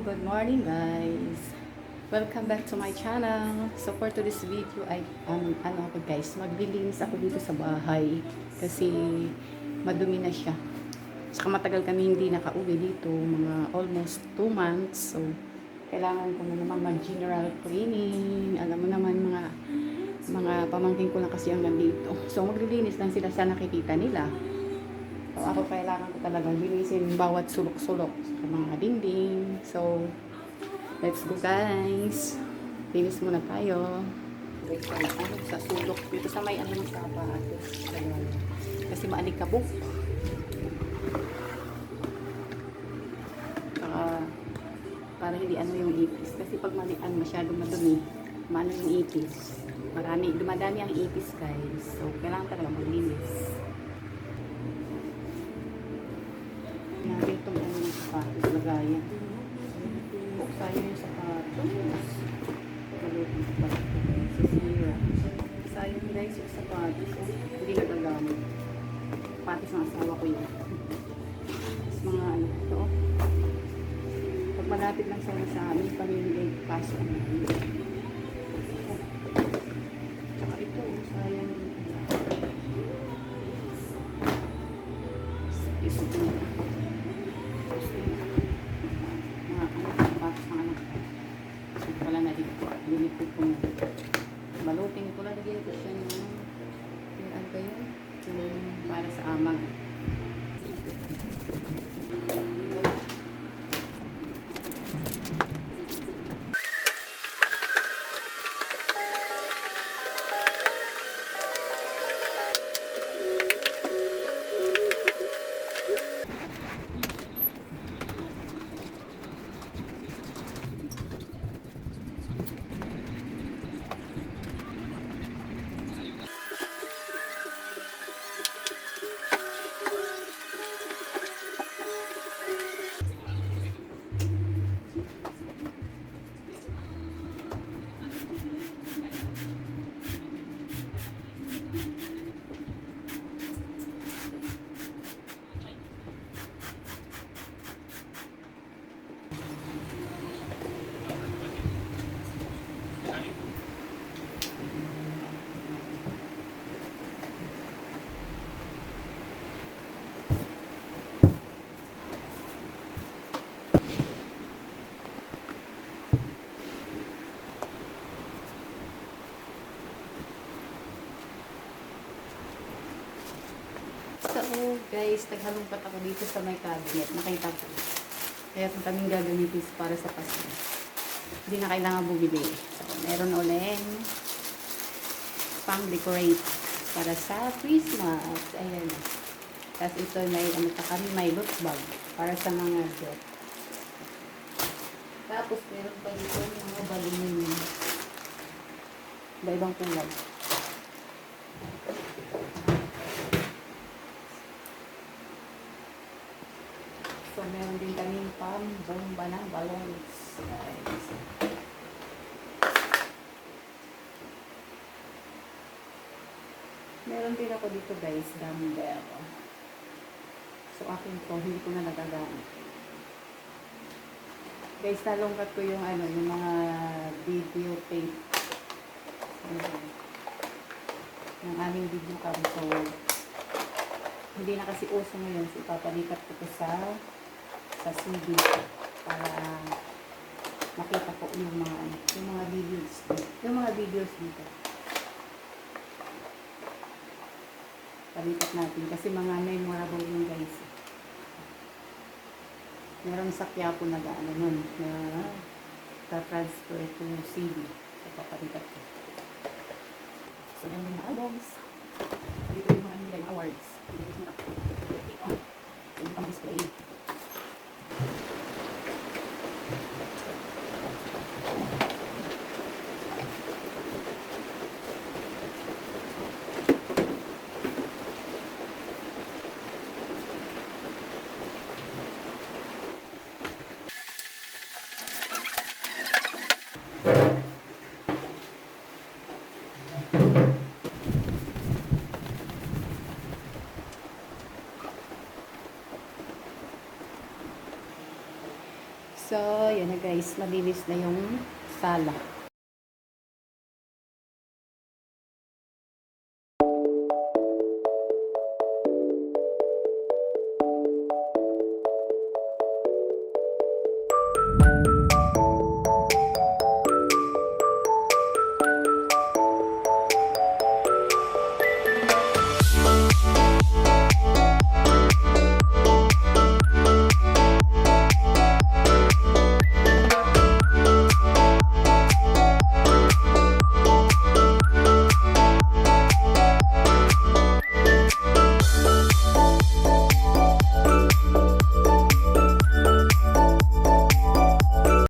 good morning guys. Welcome back to my channel. So for today's video ay ano ako guys, maglilinis ako dito sa bahay kasi madumi na siya. Saka matagal kami hindi nakauwi dito, mga almost 2 months. So kailangan ko na naman mag-general cleaning. Alam mo naman mga pamangkin ko na kasi ang nandito. So maglilinis lang sila sa nakikita nila. So, ako kailangan ko talaga linisin bawat sulok-sulok sa mga dingding. So, let's go guys. Linis muna tayo. Sa sulok. Dito sa may ano sa sapatos. Kasi maalikabok. Para hindi ano yung ipis. Kasi pag masyadong madumi, maano yung ipis. Dumadami ang ipis guys. So, kailangan talaga maglinis. Natin itong ano yung sapatos, lagayan. Buksayan yung sapatos. Malutong sapatos. Sisira. Sayang guys yung sapatos. Hindi nagagamit. Sapatos ng asawa ko yun. Tapos mga ano ito. Pag malapit lang sa amin, pamilya paso ang natin. Tsaka ito, sayang yung isuto na. Balutin ko lang lagyan ko siya ng ano ba yun? Yung para sa amag. So guys, naghalungkat ako dito sa may cabinet. Nakita ko. Kaya kung kaming gagamitin para sa Pasko. Hindi na kailangan bumili. So, meron ulit pang decorate para sa Christmas. Ayan. Tapos ito may ano pa kami, may loot bag para sa mga gift. Tapos meron pa dito yung mga balloon. Iba-ibang kulay. So, meron din kaming pang-bomba ng balloons. Guys. Meron din ako dito guys, dumbbell. So, akin to, hindi ko na nagagamit. Guys, nalungkat ko yung ano, yung mga video tape. Yung aming video cam. So, hindi na kasi uso ngayon. So, ipapalikat ko ito sa CD para makita ko yung mga videos dito. Palikat natin kasi mga memorable yung guys. Meron sa Quiapo na gaano nun na transfer to CD. So, papalikat ko. So, yan yung mga albums. Dito yung mga nilang awards. Dito yung mga display. So, yan na guys, malinis na yung sala.